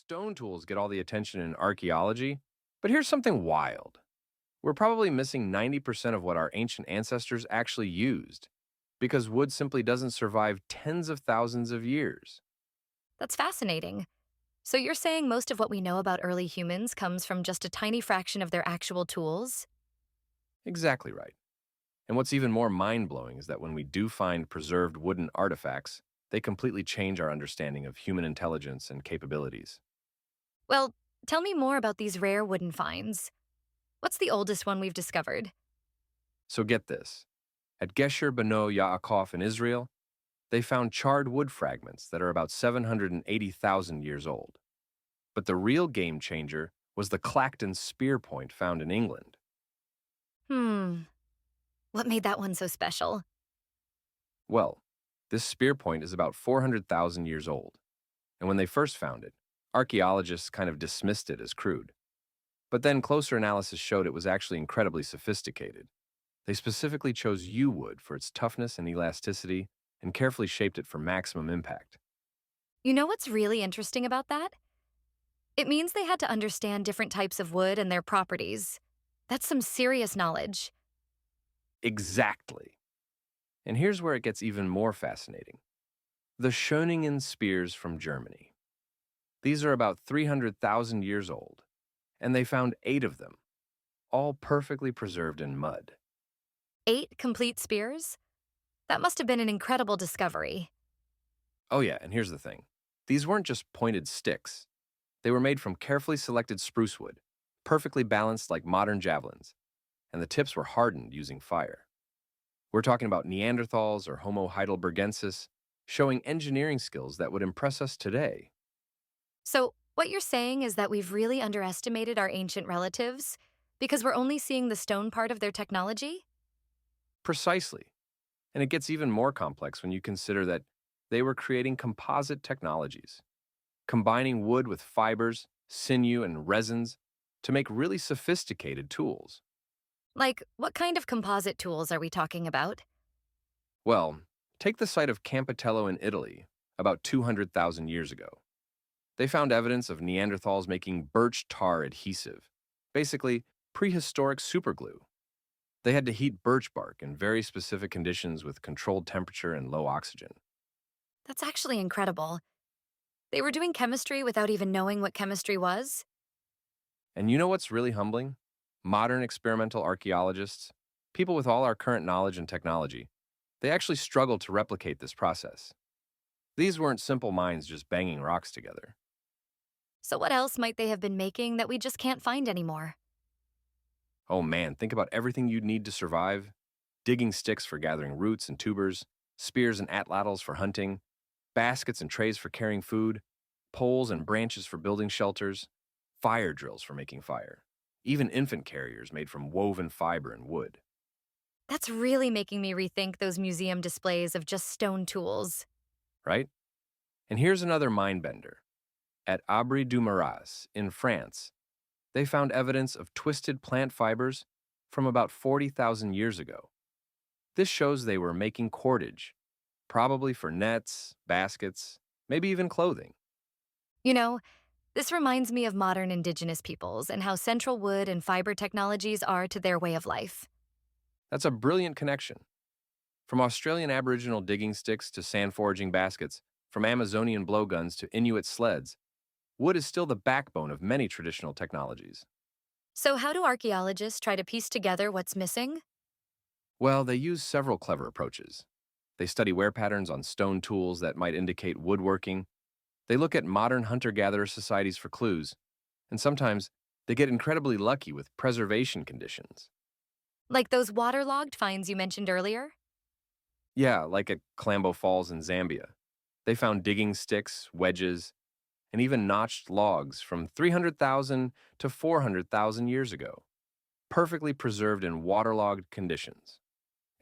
Stone tools get all the attention in archaeology, but here's something wild. We're probably missing 90% of what our ancient ancestors actually used, because wood simply doesn't survive tens of thousands of years. That's fascinating. So you're saying most of what we know about early humans comes from just a tiny fraction of their actual tools? Exactly right. And what's even more mind-blowing is that when we do find preserved wooden artifacts, they completely change our understanding of human intelligence and capabilities. Well, tell me more about these rare wooden finds. What's the oldest one we've discovered? So get this. At Gesher Beno Yaakov in Israel, they found charred wood fragments that are about 780,000 years old. But the real game changer was the Clacton spear point found in England. Hmm, what made that one so special? Well, this spear point is about 400,000 years old, and when they first found it, archaeologists kind of dismissed it as crude. But then closer analysis showed it was actually incredibly sophisticated. They specifically chose yew wood for its toughness and elasticity and carefully shaped it for maximum impact. You know what's really interesting about that? It means they had to understand different types of wood and their properties. That's some serious knowledge. Exactly. And here's where it gets even more fascinating. The Schöningen spears from Germany. These are about 300,000 years old, and they found 8 of them, all perfectly preserved in mud. 8 complete spears? That must have been an incredible discovery. Oh yeah, and here's the thing. These weren't just pointed sticks. They were made from carefully selected spruce wood, perfectly balanced like modern javelins, and the tips were hardened using fire. We're talking about Neanderthals or Homo heidelbergensis, showing engineering skills that would impress us today. So, what you're saying is that we've really underestimated our ancient relatives because we're only seeing the stone part of their technology? Precisely. And it gets even more complex when you consider that they were creating composite technologies, combining wood with fibers, sinew, and resins to make really sophisticated tools. Like, what kind of composite tools are we talking about? Well, take the site of Campitello in Italy, about 200,000 years ago. They found evidence of Neanderthals making birch tar adhesive, basically prehistoric superglue. They had to heat birch bark in very specific conditions with controlled temperature and low oxygen. That's actually incredible. They were doing chemistry without even knowing what chemistry was? And you know what's really humbling? Modern experimental archaeologists, people with all our current knowledge and technology, they actually struggle to replicate this process. These weren't simple minds just banging rocks together. So, what else might they have been making that we just can't find anymore? Oh man, think about everything you'd need to survive. Digging sticks for gathering roots and tubers, spears and atlatls for hunting, baskets and trays for carrying food, poles and branches for building shelters, fire drills for making fire, even infant carriers made from woven fiber and wood, That's really making me rethink those museum displays of just stone tools. right? And here's another mind bender. At Abri du Maras in France, they found evidence of twisted plant fibers from about 40,000 years ago. This shows they were making cordage, probably for nets, baskets, maybe even clothing. You know, this reminds me of modern indigenous peoples and how central wood and fiber technologies are to their way of life. That's a brilliant connection. From Australian Aboriginal digging sticks to sand foraging baskets, from Amazonian blowguns to Inuit sleds, wood is still the backbone of many traditional technologies. So, how do archaeologists try to piece together what's missing? Well, they use several clever approaches. They study wear patterns on stone tools that might indicate woodworking. They look at modern hunter-gatherer societies for clues. And sometimes they get incredibly lucky with preservation conditions. Like those waterlogged finds you mentioned earlier? Yeah, like at Kalambo Falls in Zambia. They found digging sticks, wedges, and even notched logs from 300,000 to 400,000 years ago, perfectly preserved in waterlogged conditions.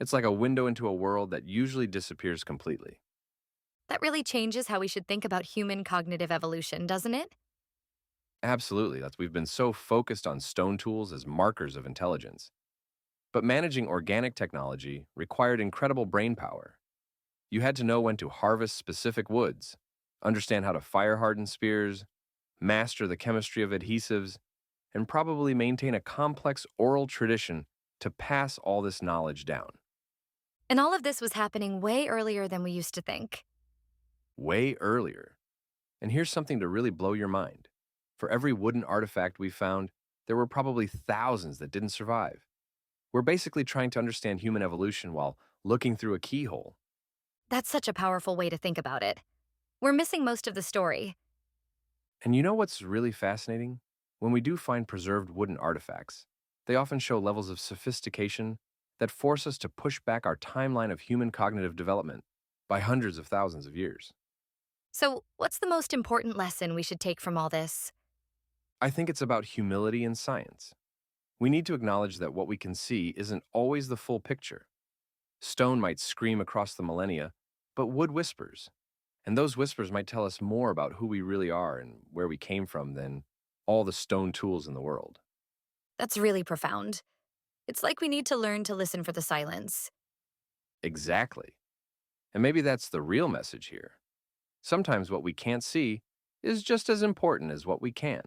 It's like a window into a world that usually disappears completely. That really changes how we should think about human cognitive evolution, doesn't it? Absolutely, we've been so focused on stone tools as markers of intelligence. But managing organic technology required incredible brain power. You had to know when to harvest specific woods, understand how to fire harden spears, master the chemistry of adhesives, and probably maintain a complex oral tradition to pass all this knowledge down. And all of this was happening way earlier than we used to think. Way earlier. And here's something to really blow your mind. For every wooden artifact we found, there were probably thousands that didn't survive. We're basically trying to understand human evolution while looking through a keyhole. That's such a powerful way to think about it. We're missing most of the story. And you know what's really fascinating? When we do find preserved wooden artifacts, they often show levels of sophistication that force us to push back our timeline of human cognitive development by hundreds of thousands of years. So, what's the most important lesson we should take from all this? I think it's about humility in science. We need to acknowledge that what we can see isn't always the full picture. Stone might scream across the millennia, but wood whispers. And those whispers might tell us more about who we really are and where we came from than all the stone tools in the world. That's really profound. It's like we need to learn to listen for the silence. Exactly. And maybe that's the real message here. Sometimes what we can't see is just as important as what we can.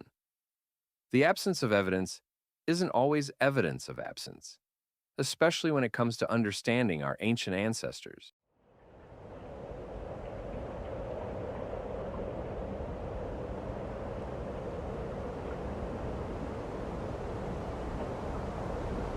The absence of evidence isn't always evidence of absence, especially when it comes to understanding our ancient ancestors.